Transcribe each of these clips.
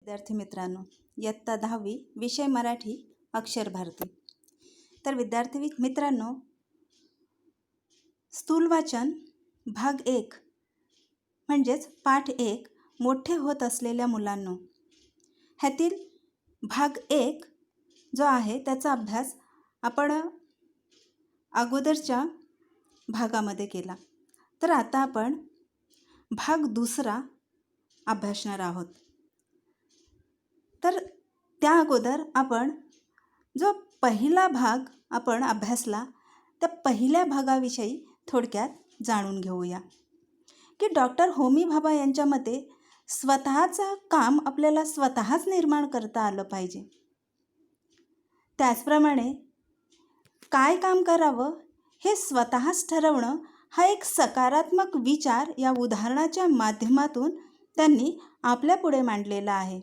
विद्यार्थी मित्रांनो, इयत्ता 10वी विषय मराठी अक्षर भारती. तर विद्यार्थी मित्रांनो, स्थूल वाचन भाग 1 म्हणजेच पाठ 1 मोठे होत असलेल्या मुलांनो, ह्यातील भाग 1 जो आहे त्याचा अभ्यास आपण अगोदरच्या भागामध्ये केला. तर आता आपण भाग 2 अभ्यासणार आहोत. तर त्या अगोदर आपण जो पहिला भाग आपण अभ्यासला त्या पहिल्या भागाविषयी थोडक्यात जाणून घेऊया की डॉक्टर होमी भाभा यांच्या मते स्वतःचं काम आपल्याला स्वतःच निर्माण करता आलं पाहिजे. त्याचप्रमाणे काय काम करावं हे स्वतःच ठरवणं हा एक सकारात्मक विचार या उदाहरणाच्या माध्यमातून त्यांनी आपल्या पुढे मांडलेला आहे.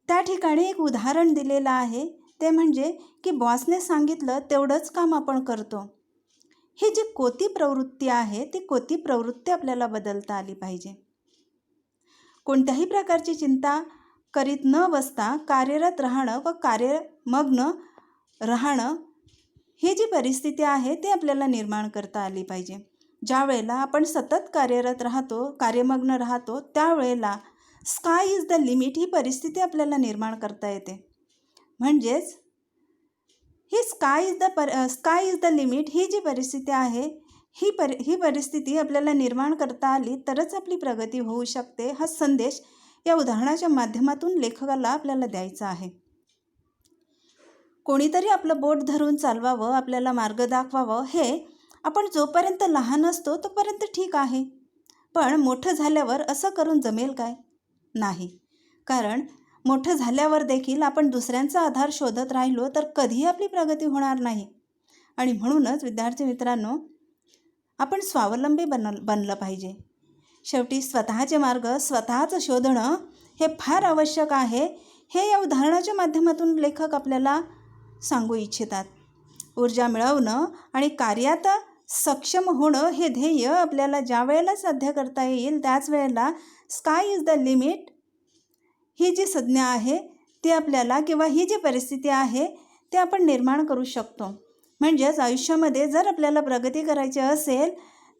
त्या ठिकाणी एक उदाहरण दिलेलं आहे, ते म्हणजे की बॉसने सांगितलं तेवढंच काम आपण करतो. ही जी कोती प्रवृत्ती आहे ती कोती प्रवृत्ती आपल्याला बदलता आली पाहिजे. कोणत्याही प्रकारची चिंता करीत न बसता कार्यरत राहणं व कार्यमग्न राहणं ही जी परिस्थिती आहे ती आपल्याला निर्माण करता आली पाहिजे. ज्या वेळेला आपण सतत कार्यरत राहतो, कार्यमग्न राहतो, त्यावेळेला स्काय इज द लिमिट ही परिस्थिती आपल्याला निर्माण करता येते. म्हणजेच ही स्काय इज द लिमिट ही जी परिस्थिती आहे ही परिस्थिती आपल्याला निर्माण करता आली तरच आपली प्रगती होऊ शकते. हा संदेश या उदाहरणाच्या माध्यमातून लेखकाला आपल्याला द्यायचा आहे. कोणीतरी आपलं बोट धरून चालवावं, आपल्याला मार्ग दाखवावं, हे आपण जोपर्यंत लहान असतो तोपर्यंत ठीक आहे. पण मोठं झाल्यावर असं करून जमेल काय? नाही. कारण मोठं झाल्यावर देखील आपण दुसऱ्यांचा आधार शोधत राहिलो तर कधीही आपली प्रगती होणार नाही. आणि म्हणूनच विद्यार्थी मित्रांनो, आपण स्वावलंबी बनलं पाहिजे. शेवटी स्वतःचे मार्ग स्वतःच शोधणं हे फार आवश्यक आहे, हे या उदाहरणाच्या माध्यमातून लेखक आपल्याला सांगू इच्छितात. ऊर्जा मिळवणं आणि कार्यात सक्षम होणं हे ध्येय आपल्याला ज्या वेळेला साध्य करता येईल त्याच वेळेला स्काय इज द लिमिट ही जी संज्ञा आहे ती आपल्याला किंवा ही जी परिस्थिती आहे ते आपण निर्माण करू शकतो. म्हणजेच आयुष्यामध्ये जर आपल्याला प्रगती करायची असेल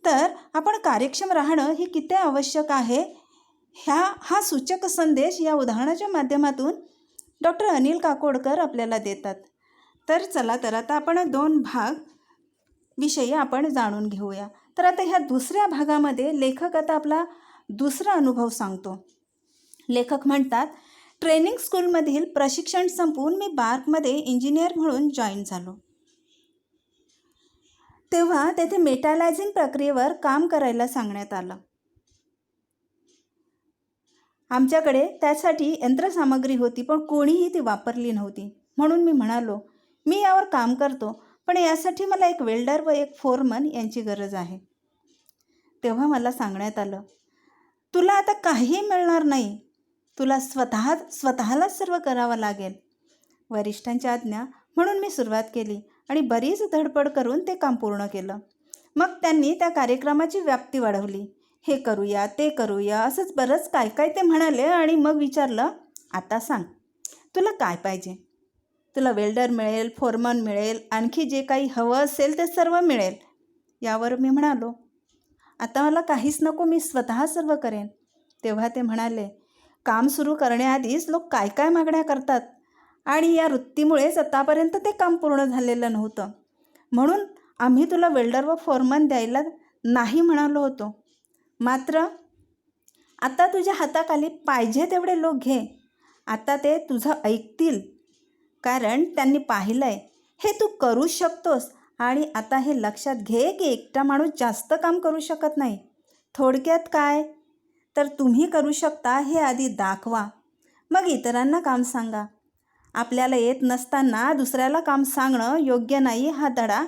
तर आपण कार्यक्षम राहणं ही किती आवश्यक आहे हा सूचक संदेश या उदाहरणाच्या माध्यमातून डॉक्टर अनिल काकोडकर आपल्याला देतात. तर चला तर आता आपण 2 भाग विषयी आपण जाणून घेऊया. तर आता ह्या दुसऱ्या भागामध्ये लेखक आता आपला दुसरा अनुभव सांगतो. लेखक म्हणतात, ट्रेनिंग स्कूलमधील प्रशिक्षण संपवून मी बार्कमध्ये इंजिनियर म्हणून जॉईन झालो. तेव्हा तेथे मेटॅलायझिंग प्रक्रियेवर काम करायला सांगण्यात आलं. आमच्याकडे त्यासाठी यंत्रसामग्री होती पण कोणीही ती वापरली नव्हती. म्हणून मी म्हणालो, मी यावर काम करतो पण यासाठी मला एक वेल्डर व एक फोरमन यांची गरज आहे. तेव्हा मला सांगण्यात आलं, तुला आता काहीही मिळणार नाही, तुला स्वतःलाच सर्व करावं लागेल. वरिष्ठांची आज्ञा म्हणून मी सुरुवात केली आणि बरीच धडपड करून ते काम पूर्ण केलं. मग त्यांनी त्या कार्यक्रमाची व्याप्ती वाढवली. हे करूया, ते करूया, असंच बरंच काय काय ते म्हणाले. आणि मग विचारलं, आता सांग तुला काय पाहिजे? तुला वेल्डर मिळेल, फोरमन मिळेल, आणखी जे काही हवं असेल ते सर्व मिळेल. यावर मी म्हणालो, आता मला काहीच नको, मी स्वतः सर्व करेन. तेव्हा ते म्हणाले, काम सुरू करण्याआधीच लोक काय काय मागण्या करतात आणि या वृत्तीमुळेच आतापर्यंत ते काम पूर्ण झालेलं नव्हतं. म्हणून आम्ही तुला वेल्डर व फोरमन द्यायला नाही म्हणालो होतो. मात्र आता तुझ्या हाताखाली पाहिजे तेवढे लोक घे. आता ते तुझं ऐकतील, कारण त्यांनी पाहिलं आहे हे तू करू शकतोस. आणि आता हे लक्षात घे की एकटा माणूस जास्त काम करू शकत नाही. थोडक्यात काय तर तुम्ही करू शकता हे आधी दाखवा, मग इतरांना काम सांगा. आपल्याला येत नसताना दुसऱ्याला काम सांगणं योग्य नाही, हा धडा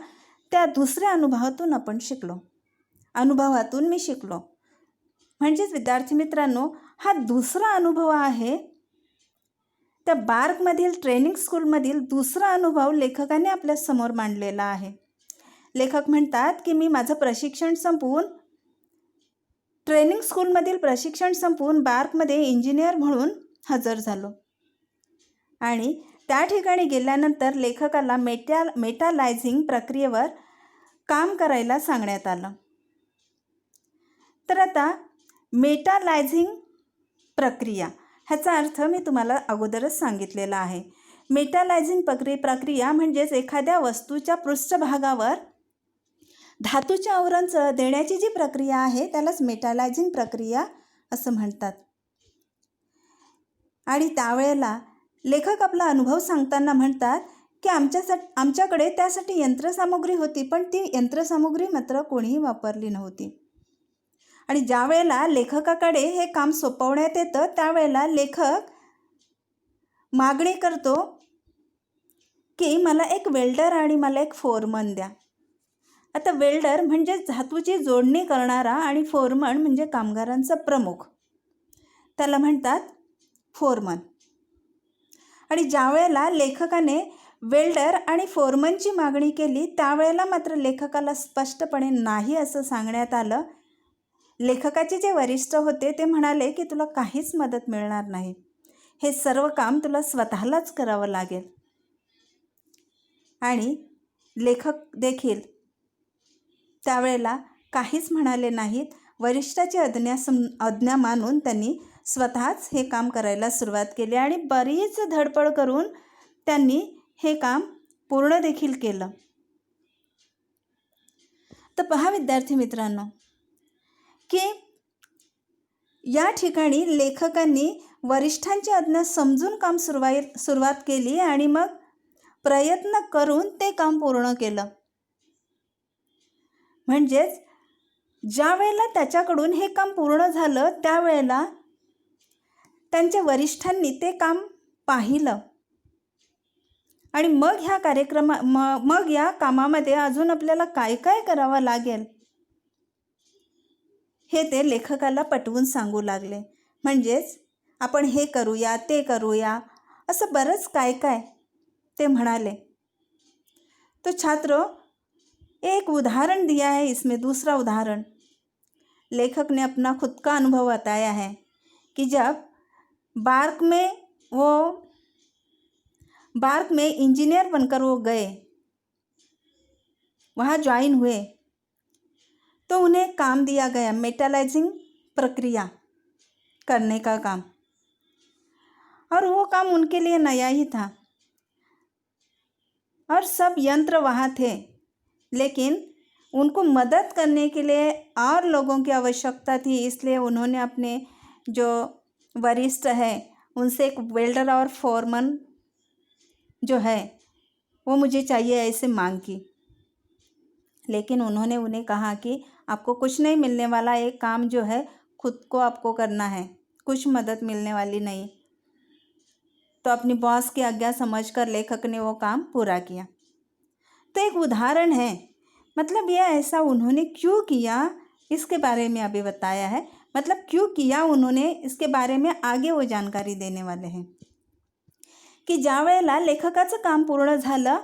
त्या दुसऱ्या अनुभवातून मी शिकलो. म्हणजेच विद्यार्थी मित्रांनो, हा दुसरा अनुभव आहे. त्या बार्कमधील ट्रेनिंग स्कूलमधील दुसरा अनुभव लेखकाने आपल्यासमोर मांडलेला आहे. लेखक म्हणतात की मी माझं प्रशिक्षण संपवून ट्रेनिंग स्कूलमधील प्रशिक्षण संपवून बार्कमध्ये इंजिनियर म्हणून हजर झालो आणि त्या ठिकाणी गेल्यानंतर लेखकाला मेटालायझिंग प्रक्रियेवर काम करायला सांगण्यात आलं. तर आता मेटालायझिंग प्रक्रिया ह्याचा अर्थ मी तुम्हाला अगोदरच सांगितलेला आहे. मेटालायझिंग प्रक्रिया म्हणजेच एखाद्या वस्तूच्या पृष्ठभागावर धातूचे आवरण देण्याची जी प्रक्रिया आहे त्यालाच मेटालायझिंग प्रक्रिया असं म्हणतात. आणि त्यावेळेला लेखक आपला अनुभव सांगताना म्हणतात की आमच्याकडे त्यासाठी यंत्रसामुग्री होती, पण ती यंत्रसामुग्री मात्र कोणीही वापरली नव्हती. आणि ज्या वेळेला लेखकाकडे हे काम सोपवण्यात येतं त्यावेळेला लेखक मागणी करतो की मला एक वेल्डर आणि मला एक फोरमन द्या. आता वेल्डर म्हणजे धातूची जोडणी करणारा आणि फोरमन म्हणजे कामगारांचा प्रमुख, त्याला म्हणतात फोरमन. आणि ज्या वेळेला लेखकाने वेल्डर आणि फोरमनची मागणी केली त्यावेळेला मात्र लेखकाला स्पष्टपणे नाही असं सांगण्यात आलं. लेखकाचे जे वरिष्ठ होते ते म्हणाले की तुला काहीच मदत मिळणार नाही, हे सर्व काम तुला स्वतःलाच करावं लागेल. आणि लेखक देखील त्यावेळेला काहीच म्हणाले नाहीत. वरिष्ठाची आज्ञा मानून त्यांनी स्वतःच हे काम करायला सुरुवात केली आणि बरीच धडपड करून त्यांनी हे काम पूर्ण देखील केलं. तर पहा विद्यार्थी मित्रांनो की या ठिकाणी लेखकांनी वरिष्ठांची आज्ञा समजून काम सुरुवात केली आणि मग प्रयत्न करून ते काम पूर्ण केलं. म्हणजेच ज्या वेळेला त्याच्याकडून हे काम पूर्ण झालं त्यावेळेला त्यांच्या वरिष्ठांनी ते काम पाहिलं आणि मग या कामामध्ये अजून आपल्याला काय काय करावं लागेल हे ते लेखकाला पटवून सांगू लागले. म्हणजेच आपण हे करूया ते करूया असं बरंच काय काय ते म्हणाले. तो छात्रों एक उदाहरण दिया है इसमें. दूसरा उदाहरण लेखक ने अपना खुद का अनुभव बताया है कि जब बार्क में इंजीनियर बनकर वो गए, वहाँ ज्वाइन हुए, तो उन्हें काम दिया गया मेटालाइजिंग प्रक्रिया करने का काम, और वो काम उनके लिए नया ही था और सब यंत्र वहाँ थे, लेकिन उनको मदद करने के लिए और लोगों की आवश्यकता थी. इसलिए उन्होंने अपने जो वरिष्ठ है उनसे एक वेल्डर और फोरमन जो है वो मुझे चाहिए ऐसे मांग की. लेकिन उन्होंने उन्हें कहा कि आपको कुछ नहीं मिलने वाला, एक काम जो है खुद को आपको करना है, कुछ मदद मिलने वाली नहीं. तो अपनी बॉस की आज्ञा समझकर लेखक ने वो काम पूरा किया. तो एक उदाहरण है, मतलब यह ऐसा उन्होंने क्यों किया इसके बारे में अभी बताया है. मतलब क्यों किया उन्होंने इसके बारे में आगे वो जानकारी देने वाले हैं. की ज्या वेळेला लेखकाचं काम पूर्ण झालं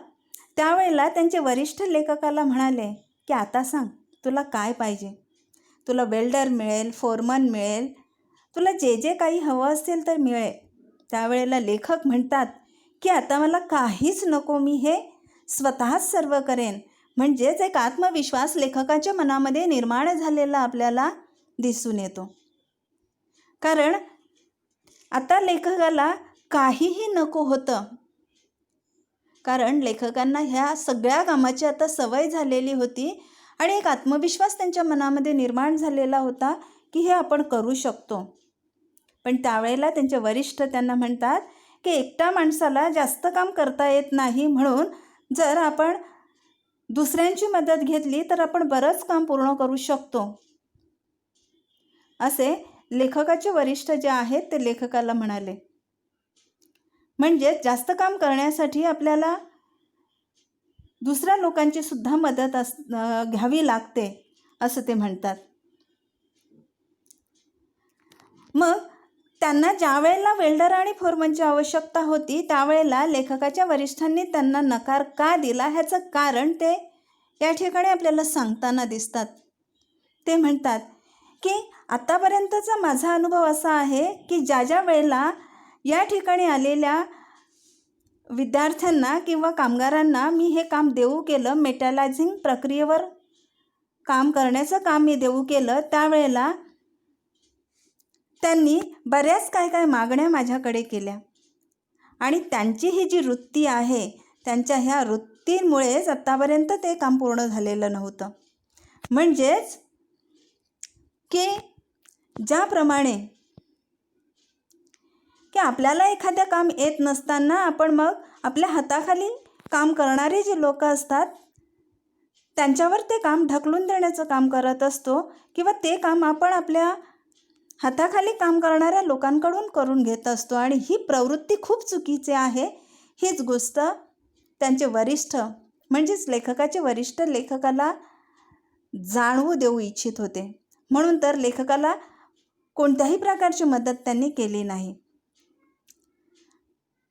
त्यावेळेला त्यांचे वरिष्ठ लेखकाला म्हणाले की आता सांग तुला काय पाहिजे. तुला वेल्डर मिळेल, फोरमन मिळेल, तुला जे जे काही हवं असेल तर मिळेल. त्यावेळेला लेखक म्हणतात की आता मला काहीच नको, मी हे स्वतःच सर्व करेन. म्हणजेच एक आत्मविश्वास लेखकाच्या मनामध्ये निर्माण झालेला आपल्याला दिसून येतो. कारण आता लेखकाला काहीही नको होतं, कारण लेखकांना ह्या सगळ्या कामाची आता सवय झालेली होती आणि एक आत्मविश्वास त्यांच्या मनामध्ये निर्माण झालेला होता की हे आपण करू शकतो. पण त्यावेळेला त्यांचे वरिष्ठ त्यांना म्हणतात की एकटा माणसाला जास्त काम करता येत नाही, म्हणून जर आपण दुसऱ्यांची मदत घेतली तर आपण बरंच काम पूर्ण करू शकतो, असे लेखकाचे वरिष्ठ जे आहेत ते लेखकाला म्हणाले. म्हणजे जास्त काम करण्यासाठी आपल्याला दुसऱ्या लोकांची सुद्धा मदत घ्यावी लागते असं ते म्हणतात. मग त्यांना ज्या वेळेला वेल्डर आणि फोरमनची आवश्यकता होती त्यावेळेला लेखकाच्या वरिष्ठांनी त्यांना नकार का दिला ह्याचं कारण ते या ठिकाणी आपल्याला सांगताना दिसतात. ते म्हणतात की आत्तापर्यंतचा माझा अनुभव असा आहे की ज्या वेळेला या ठिकाणी आलेल्या विद्यार्थ्यांना किंवा कामगारांना मी हे काम देऊ केलं, मेटलायझिंग प्रक्रियेवर काम करण्याचं काम मी देऊ केलं, त्यावेळेला त्यांनी बऱ्याच काय मागण्या माझ्याकडे केल्या आणि त्यांची ही जी वृत्ती आहे, त्यांच्या ह्या वृत्तीमुळेच आत्तापर्यंत ते काम पूर्ण झालेलं नव्हतं. म्हणजेच की ज्याप्रमाणे की आपल्याला एखादं काम येत नसताना आपण मग आपल्या हाताखाली काम करणारे जे लोक असतात त्यांच्यावर ते काम ढकलून देण्याचं काम करत असतो किंवा ते काम आपण आपल्या हाताखाली काम करणाऱ्या लोकांकडून करून घेत असतो. आणि ही प्रवृत्ती खूप चुकीची आहे. हीच गोष्ट त्यांचे वरिष्ठ म्हणजेच लेखकाचे वरिष्ठ लेखकाला जाणवू देऊ इच्छित होते. म्हणून तर लेखकाला कोणत्याही प्रकारची मदत त्यांनी केली नाही.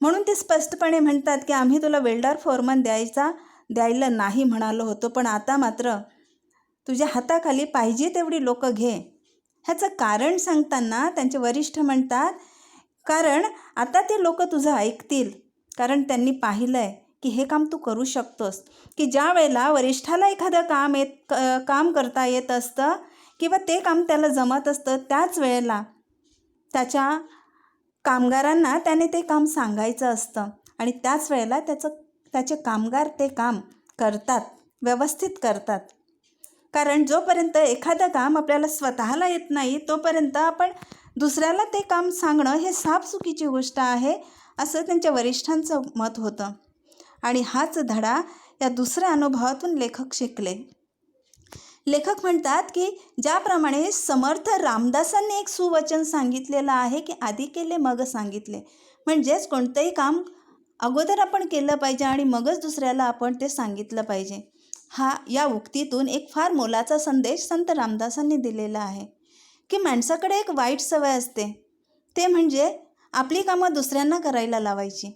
म्हणून ते स्पष्टपणे म्हणतात की आम्ही तुला वेल्डर फोरमन द्यायला नाही म्हणालो होतो, पण आता मात्र तुझ्या हाताखाली पाहिजे तेवढी लोक घे. ह्याचं कारण सांगताना त्यांचे वरिष्ठ म्हणतात, कारण आता ते लोक तुझं ऐकतील, कारण त्यांनी पाहिलं आहे की हे काम तू करू शकतोस. की ज्या वेळेला वरिष्ठाला एखादं काम करता येत असतं किंवा ते काम त्याला जमत असतं, त्याच वेळेला त्याच्या कामगारांना त्याने ते काम सांगायचं असतं आणि त्याच वेळेला त्याचे कामगार ते काम करतात, व्यवस्थित करतात. कारण जोपर्यंत एखादं काम आपल्याला स्वतःला येत नाही तोपर्यंत आपण दुसऱ्याला ते काम सांगणं हे साफ चुकीची गोष्ट आहे, असं त्यांच्या वरिष्ठांचं मत होतं. आणि हाच धडा या दुसऱ्या अनुभवातून लेखक शिकले. लेखक म्हणतात की ज्याप्रमाणे समर्थ रामदासांनी एक सुवचन सांगितलेलं आहे की आधी केले मग सांगितले. म्हणजेच कोणतंही काम अगोदर आपण केलं पाहिजे आणि मगच दुसऱ्याला आपण ते सांगितलं पाहिजे. या उक्तीतून एक फार मोलाचा संदेश संत रामदासांनी दिलेला आहे की माणसाकडे एक वाईट सवय असते, ते म्हणजे आपली कामं दुसऱ्यांना करायला लावायची.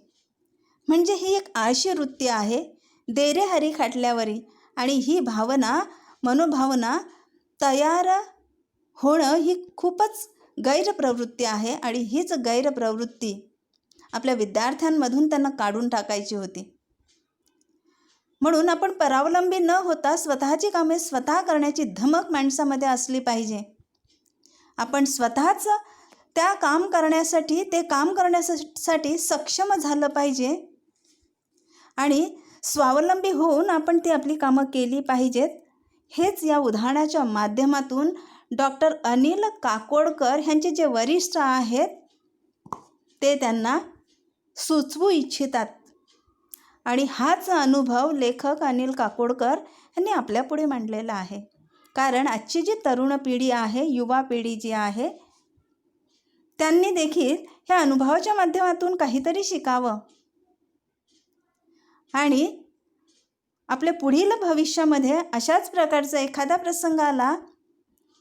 म्हणजे ही एक आळशी वृत्ती आहे, दे रे हरी खाटल्यावरी. आणि ही मनोभावना तयार होणं ही खूपच गैरप्रवृत्ती आहे आणि हीच गैरप्रवृत्ती आपल्या विद्यार्थ्यांमधून त्यांना काढून टाकायची होती. म्हणून आपण परावलंबी न होता स्वतःची कामे स्वतः करण्याची धमक माणसामध्ये असली पाहिजे. आपण स्वतःच ते काम करण्यासाठी सक्षम झालं पाहिजे आणि स्वावलंबी होऊन आपण ती आपली कामं केली पाहिजेत. हेच या उदाहरणाच्या माध्यमातून डॉक्टर अनिल काकोडकर यांचे जे वरिष्ठ आहेत ते त्यांना सुचवू इच्छितात. आणि हाच अनुभव लेखक अनिल काकोडकर यांनी आपल्यापुढे मांडलेला आहे. कारण आजची जी तरुण पिढी आहे, युवा पिढी जी आहे, त्यांनी देखील ह्या अनुभवाच्या माध्यमातून काहीतरी शिकावं आणि आपल्या पुढील भविष्यामध्ये अशाच प्रकारचा एखादा प्रसंग आला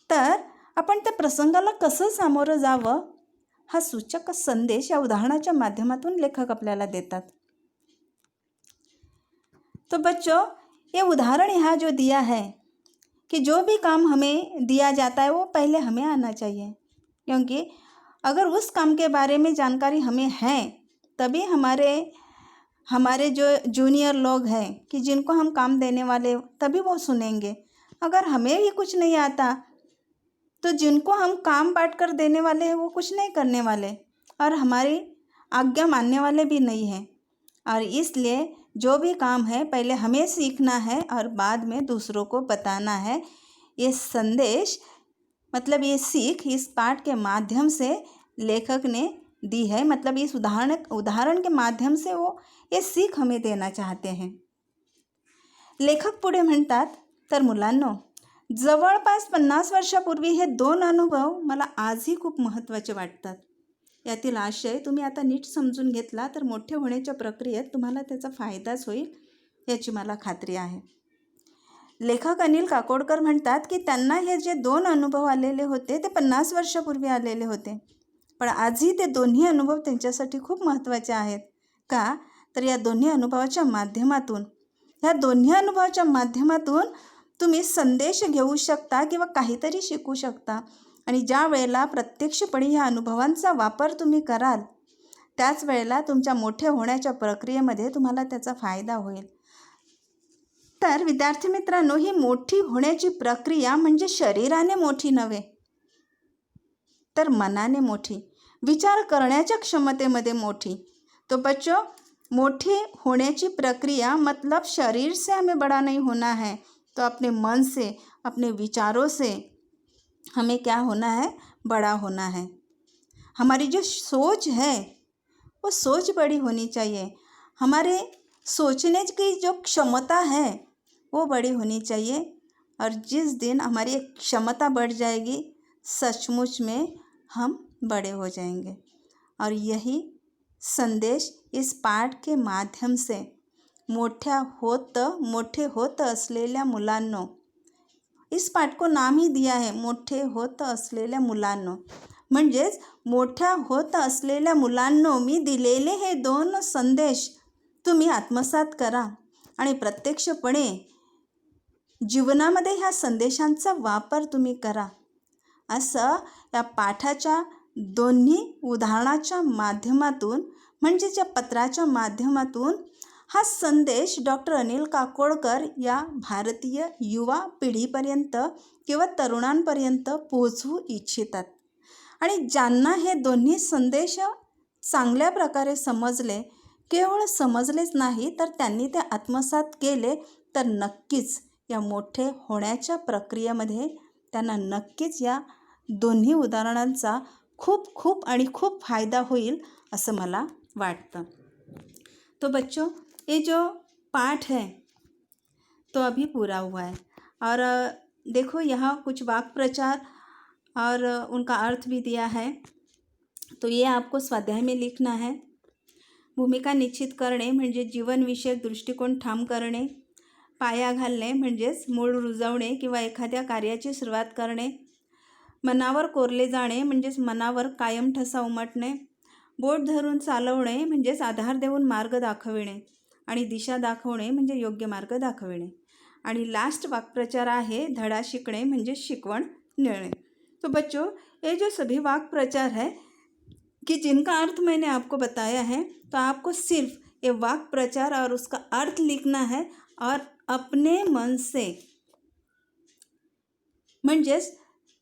तर आपण त्या प्रसंगाला कसं सामोरं जावं हा सूचक संदेश या उदाहरणाच्या माध्यमातून लेखक आपल्याला देतात. तो बच्चों, ये उदाहरण यहाँ जो दिया है कि जो भी काम हमें दिया जाता है वो पहले हमें आना चाहिए, क्योंकि अगर उस काम के बारे में जानकारी हमें है तभी हमारे जो जूनियर लोग हैं कि जिनको हम काम देने वाले तभी वो सुनेंगे. अगर हमें भी कुछ नहीं आता तो जिनको हम काम बांट कर देने वाले हैं वो कुछ नहीं करने वाले और हमारी आज्ञा मानने वाले भी नहीं हैं. और इसलिए जो भी काम है पहले हमें सीखना है और बाद में दूसरों को बताना है. ये संदेश मतलब ये सीख इस पाठ के माध्यम से लेखक ने दी है. मतलब इस उदाहरण के माध्यम से वो ये सीख हमें देना चाहते हैं. लेखक पुढे म्हणतात, तर मुलांनो, जवळपास 50 वर्षापूर्वी हे 2 अनुभव मला आजही खूप महत्त्वाचे वाटतात. यातील आशय तुम्ही आता नीट समजून घेतला तर मोठे होण्याच्या प्रक्रियेत तुम्हाला त्याचा फायदाच होईल याची मला खात्री आहे. लेखक अनिल काकोडकर म्हणतात की त्यांना हे जे 2 अनुभव आलेले होते ते 50 वर्षापूर्वी आलेले होते, पण आजही ते दोन्ही अनुभव त्यांच्यासाठी खूप महत्त्वाचे आहेत. का तर या दोन्ही अनुभवाच्या माध्यमातून तुम्ही संदेश घेऊ शकता किंवा काहीतरी शिकू शकता. आणि ज्या वेळेला प्रत्यक्षपणे ह्या अनुभवांचा वापर तुम्ही कराल त्याच वेळेला तुमच्या मोठे होण्याच्या प्रक्रियेमध्ये तुम्हाला त्याचा फायदा होईल. तर विद्यार्थी मित्रांनो, ही मोठी होण्याची प्रक्रिया म्हणजे शरीराने मोठी नव्हे तर मनाने मोठी, विचार करण्याच्या क्षमतेमध्ये मोठी. तो बच्चों, मोठी होने की प्रक्रिया मतलब शरीर से हमें बड़ा नहीं होना है, तो अपने मन से, अपने विचारों से हमें क्या होना है, बड़ा होना है. हमारी जो सोच है वो सोच बड़ी होनी चाहिए. हमारे सोचने की जो क्षमता है वो बड़ी होनी चाहिए. और जिस दिन हमारी एक क्षमता बढ़ जाएगी सचमुच में हम बड़े हो जाएंगे. और यही संदेश इस पाठ के माध्यम से मोठे होत असलेल्या मुलांनो, इस पाठ को नाम ही दिया है मोठे होत असलेल्या मुलांनो. म्हणजेच मोठ्या होत असलेल्या मुलांनो, मी दिलेले हे 2 संदेश तुम्ही आत्मसात करा आणि प्रत्यक्षपणे जीवनामध्ये ह्या संदेशांचा वापर तुम्ही करा. असं या पाठाच्या दोन्ही उदाहरणाच्या माध्यमातून म्हणजेच या पत्राच्या माध्यमातून हा संदेश डॉक्टर अनिल काकोडकर या भारतीय युवा पिढीपर्यंत किंवा तरुणांपर्यंत पोहोचवू इच्छितात. आणि ज्यांना हे दोन्ही संदेश चांगल्या प्रकारे समजले, केवळ समजलेच नाही तर त्यांनी ते आत्मसात केले, तर नक्कीच या मोठे होण्याच्या प्रक्रियेमध्ये त्यांना नक्कीच या दोन्ही उदाहरणांचा खूप फायदा होईल असं मला वाटतं. तो बच्चों, ये जो पाठ है तो अभी पूरा हुआ है और देखो यहाँ कुछ वाक्य प्रचार और उनका अर्थ भी दिया है. तो ये आपको स्वाध्याय में लिखना है. भूमिका निश्चित करणे म्हणजे जीवनविषयक दृष्टिकोन ठाम करणे. पाया घालणे म्हणजेच मूळ रुजवणे किंवा एखाद्या कार्याची सुरुवात करणे. मनावर कोरले जाणे म्हणजेच मनावर कायम ठसा उमटणे. बोट धरून चालवणे म्हणजेच आधार देऊन मार्ग दाखविणे आणि दिशा दाखवणे म्हणजे योग्य मार्ग दाखविणे. आणि लास्ट वाक्प्रचार आहे धडा शिकणे म्हणजे शिकवण मिळणे. तो बच्चों, ये जो सभी वाक्य प्रचार है कि जिनका अर्थ मैंने आपको बताया है, तो आपको सिर्फ ये वाक्य प्रचार और उसका अर्थ लिखना है और अपने मन से, म्हणजेच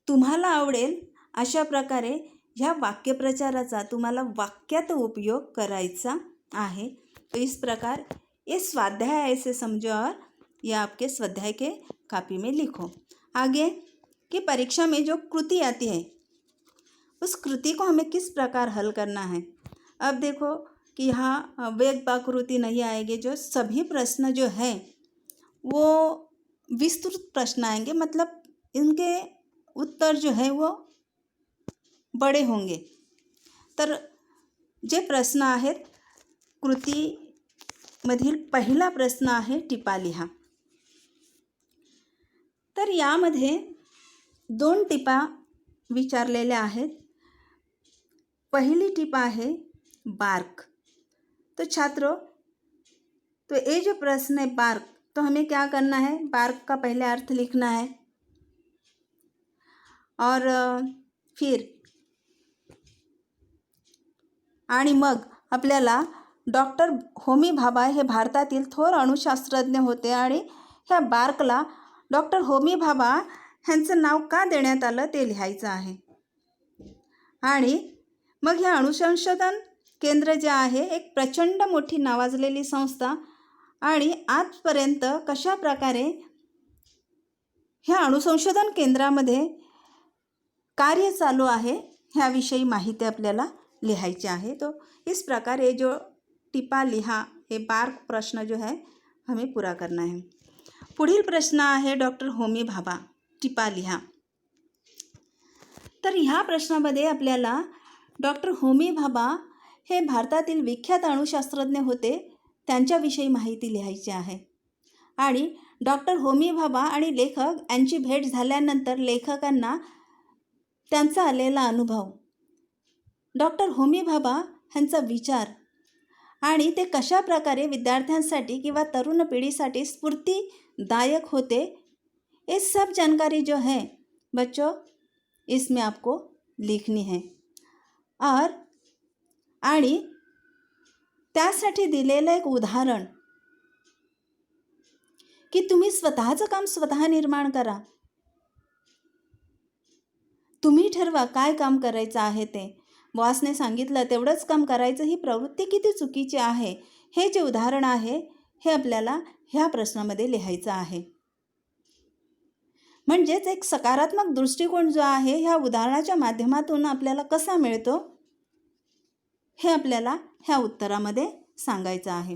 तुम्हाला आवडेल अशा प्रकारे ह्या वाक्यप्रचाराचा तुम्हाला वाक्यात उपयोग करायचा आहे. तो इस प्रकार ये स्वाध्याय ऐसे समझो और ये आपके स्वाध्याय के कापी में लिखो. आगे कि परीक्षा में जो कृति आती है उस कृति को हमें किस प्रकार हल करना है. अब देखो कि यहाँ वेद वाक्कृति नहीं आएंगे. जो सभी प्रश्न जो है वो विस्तृत प्रश्न आएंगे, मतलब इनके उत्तर जो है वो बड़े होंगे. तर जे प्रश्न आहेत कृतीमधील पहिला प्रश्न आहे टिपा लिहा. तर यामध्ये 2 टिपा विचारलेल्या आहेत. पहली टिपा है बार्क. तो छात्रों, तो ये जो प्रश्न है बार्क, तो हमें क्या करना है, बार्क का पहले अर्थ लिखना है और फिर आणि मग आपल्याला डॉक्टर होमी भाभा हे भारतातील थोर अणुशास्त्रज्ञ होते आणि ह्या बार्कला डॉक्टर होमी भाभा ह्यांचं नाव का देण्यात आलं ते लिहायचं आहे. आणि मग ह्या अणुसंशोधन केंद्र जे आहे एक प्रचंड मोठी नावाजलेली संस्था आणि आजपर्यंत कशा प्रकारे ह्या अणुसंशोधन केंद्रामध्ये कार्य चालू आहे ह्याविषयी माहिती आपल्याला लिहायची आहे. तो इस प्रकार ये जो टिपा लिहा, ये बार्क प्रश्न जो है हमें पूरा करना है. पुढील प्रश्न आहे डॉक्टर होमी भाभा, टिपा लिहा. तर ह्या प्रश्नामध्ये आपल्याला डॉक्टर होमी भाभा हे भारतातील विख्यात अणुशास्त्रज्ञ होते, त्यांच्याविषयी माहिती लिहायची आहे. आणि डॉक्टर होमी भाभा आणि लेखक यांची भेट झाल्यानंतर लेखकांना त्यांचा आलेला अनुभव, डॉक्टर होमी भाभा ह्यांचा विचार आणि ते कशा प्रकारे विद्यार्थ्यांसाठी किंवा तरुण पिढीसाठी स्फूर्तिदायक होते, ये सब जानकारी जो है बच्चों इसमें आपको लिखनी है। आणि त्यासाठी दिलेलं एक उदाहरण की तुम्ही स्वतःचं काम स्वतः निर्माण करा. तुम्ही ठरवा काय काम करायचं आहे ते. बॉसने सांगितलं तेवढंच काम करायचं, ही प्रवृत्ती किती चुकीची आहे हे जे उदाहरण आहे हे आपल्याला ह्या प्रश्नामध्ये लिहायचं आहे. म्हणजेच एक सकारात्मक दृष्टिकोन जो आहे ह्या उदाहरणाच्या माध्यमातून आपल्याला कसा मिळतो हे आपल्याला ह्या उत्तरामध्ये सांगायचं आहे.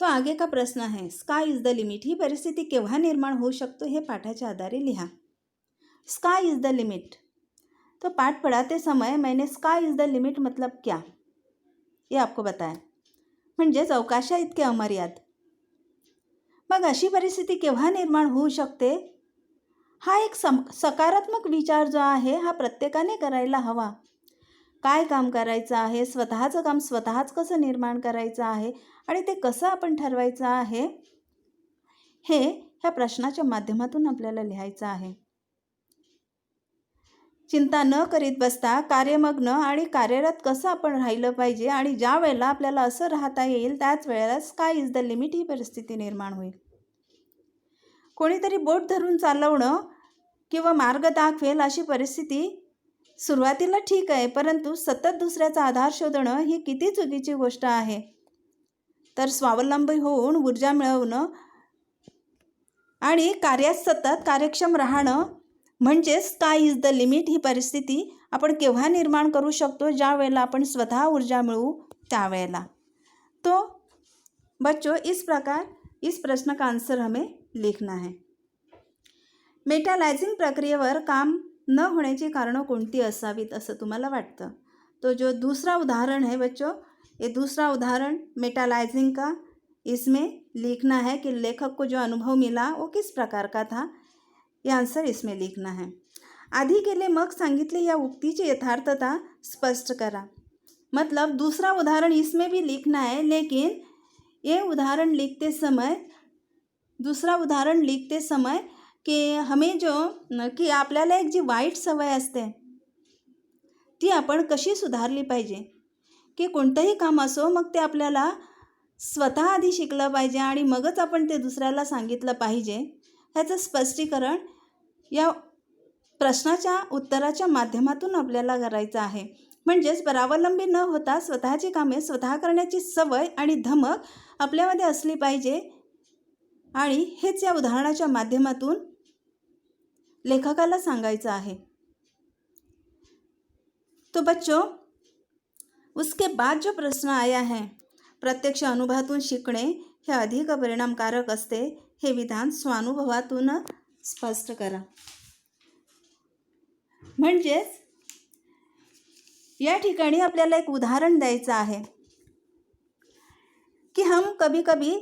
तो आगे का प्रश्न है, स्काय इज द लिमिट. ही परिस्थिती केव्हा निर्माण होऊ शकतो हे पाठाच्या आधारे लिहा. Sky is the limit. तो पाठ पढ़ाते समय मैंने स्काय इज द लिमिट मतलब क्या ये आपको बताया. म्हणजेच अवकाशा इतके अमर्याद. मग अशी परिस्थिती केव्हा निर्माण होऊ शकते. हा एक सकारात्मक विचार जो आहे हा प्रत्येकाने करायला हवा. काय काम करायचं आहे, स्वतःचं काम स्वतःच कसं निर्माण करायचं आहे आणि ते कसं आपण ठरवायचं आहे हे ह्या प्रश्नाच्या माध्यमातून आपल्याला लिहायचं आहे. चिंता न करीत बसता कार्यमग्न आणि कार्यरत कसं आपण राहिलं पाहिजे आणि ज्या वेळेला आपल्याला असं राहता येईल त्याच वेळेला स्काय इज द लिमिट ही परिस्थिती निर्माण होईल. कोणीतरी बोट धरून चालवणं किंवा मार्ग दाखवेल अशी परिस्थिती सुरुवातीला ठीक आहे, परंतु सतत दुसऱ्याचा आधार शोधणं ही किती चुकीची गोष्ट आहे. तर स्वावलंबी होऊन ऊर्जा मिळवणं आणि कार्यात सतत कार्यक्षम राहणं म्हणजे स्काय इज द लिमिट ही परिस्थिती आपण केव्हा निर्माण करू शकतो, ज्या वेळेला आपण स्वतः ऊर्जा मिळवू त्यावेळेला. तो बच्चों इस प्रकार इस प्रश्न का आंसर हमें लिखना है. मेटालायझिंग प्रक्रियेवर काम न होण्याची कारणं कोणती असावीत असं तुम्हाला वाटतं. तो जो दूसरा उदाहरण है बच्चों, ये दूसरा उदाहरण मेटालाइजिंग का, इसमें लिखना है कि लेखक को जो अनुभव मिला वो किस प्रकार का था. ये आंसर इसमें लिखना है. आधी केले मग सांगितले या उक्तीची यथार्थता स्पष्ट करा. मतलब दूसरा उदाहरण इसमें भी लिखना है, लेकिन ये उदाहरण लिखते समय दूसरा उदाहरण लिखते समय की हमें जो की आपल्याला एक जी वाईट सवय असते ती आपण कशी सुधारली पाहिजे. की कोणतंही काम असो मग ते आपल्याला स्वतः आधी शिकलं पाहिजे आणि मगच आपण ते दुसऱ्याला सांगितलं पाहिजे. ह्याचं स्पष्टीकरण या प्रश्नाच्या उत्तराच्या माध्यमातून आपल्याला करायचं आहे. म्हणजेच परावलंबी न होता स्वतःची कामे स्वतः करण्याची सवय आणि धमक आपल्यामध्ये असली पाहिजे आणि हेच या उदाहरणाच्या माध्यमातून लेखकाला सांगायचं आहे. तो बच्चों उसके बाद जो प्रश्न आया है, प्रत्यक्ष अनुभवातून शिकणे हे अधिक परिणामकारक असते हे विधान स्वानुभवातून स्पष्ट करा. म्हणजेच या ठिकाणी आपल्याला एक उदाहरण द्यायचं आहे कि हम कभी कभी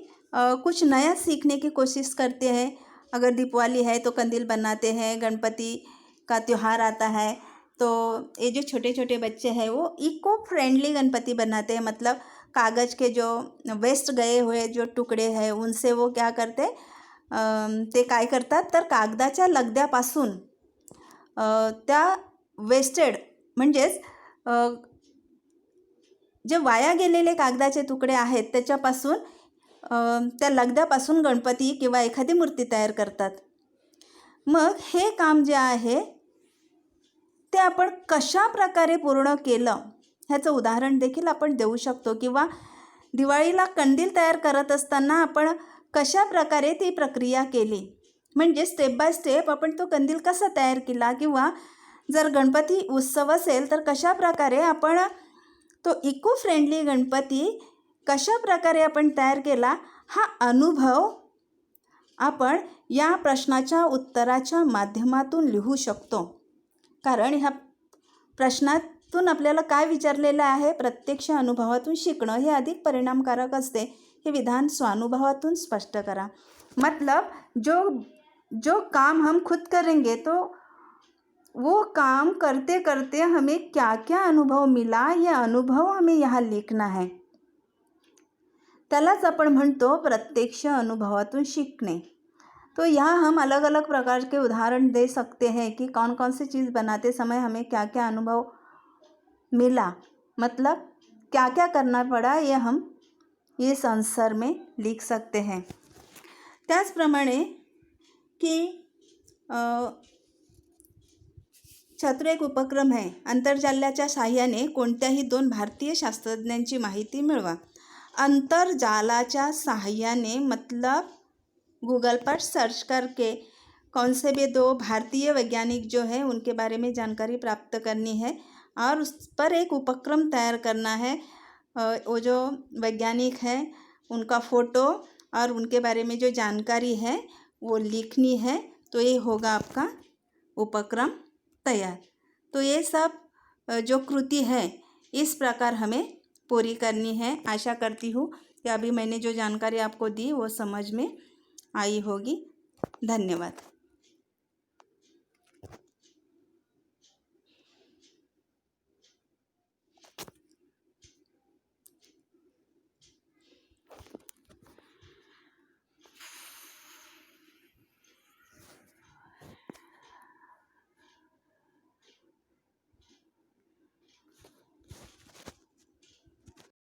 कुछ नया सीखने की कोशिश करते हैं. अगर दीपावली है तो कंदील बनाते हैं, गणपति का त्यौहार आता है तो ये जो छोटे छोटे बच्चे हैं वो इको फ्रेंडली गणपति बनाते हैं. मतलब कागज़ के जो वेस्ट गए हुए जो टुकड़े हैं उनसे वो क्या करते ते काय करतात तर कागदाच्या लगद्यापासून त्या वेस्टेड म्हणजेच जे वाया गेलेले कागदाचे तुकडे आहेत त्याच्यापासून त्या लगद्यापासून गणपती किंवा एखादी मूर्ती तयार करतात. मग हे काम जे आहे ते आपण कशा प्रकारे पूर्ण केलं ह्याचं उदाहरण देखील आपण देऊ शकतो. किंवा दिवाळीला कंदील तयार करत असताना आपण कशा प्रकारे ती प्रक्रिया केली, म्हणजे स्टेप बाय स्टेप आपण तो कंदील कसा तयार केला. किंवा जर गणपती उत्सव असेल तर कशा प्रकारे आपण तो इको फ्रेंडली गणपती कशा प्रकारे आपण तयार केला हा अनुभव आपण या प्रश्नाच्या उत्तराच्या माध्यमातून लिहू शकतो. कारण ह्या प्रश्नातून आपल्याला काय विचारलेलं आहे, प्रत्यक्ष अनुभवातून शिकणं हे अधिक परिणामकारक असते हे विधान स्वानुभवातून स्पष्ट करा. मतलब जो काम हम खुद करेंगे तो वो काम करते करते हमें क्या क्या अनुभव मिला ये अनुभव हमें यहाँ लिखना है. त्यालाच आपण म्हणतो प्रत्यक्ष अनुभवातून शिकणे. तो यहाँ हम अलग अलग प्रकार के उदाहरण दे सकते हैं कि कौन कौन सी चीज़ बनाते समय हमें क्या क्या अनुभव मिला, मतलब क्या क्या करना पड़ा, ये हम इस आंसर में लिख सकते हैं। त्याचप्रमाणे की छत्र एक उपक्रम आहे। आंतरजालाच्या साहाय्याने कोणत्याही 2 भारतीय शास्त्रज्ञांची माहिती मिळवा। अंतरजालाच्या साहाय्याने मतलब गूगल पर सर्च करके कौन से भी 2 भारतीय वैज्ञानिक जो है उनके बारे में जानकारी प्राप्त करनी है और उस पर एक उपक्रम तैयार करना है। वो जो वैज्ञानिक हैं उनका फ़ोटो और उनके बारे में जो जानकारी है वो लिखनी है। तो ये होगा आपका उपक्रम तैयार। तो ये सब जो कृति है इस प्रकार हमें पूरी करनी है। आशा करती हूँ कि अभी मैंने जो जानकारी आपको दी वो समझ में आई होगी। धन्यवाद।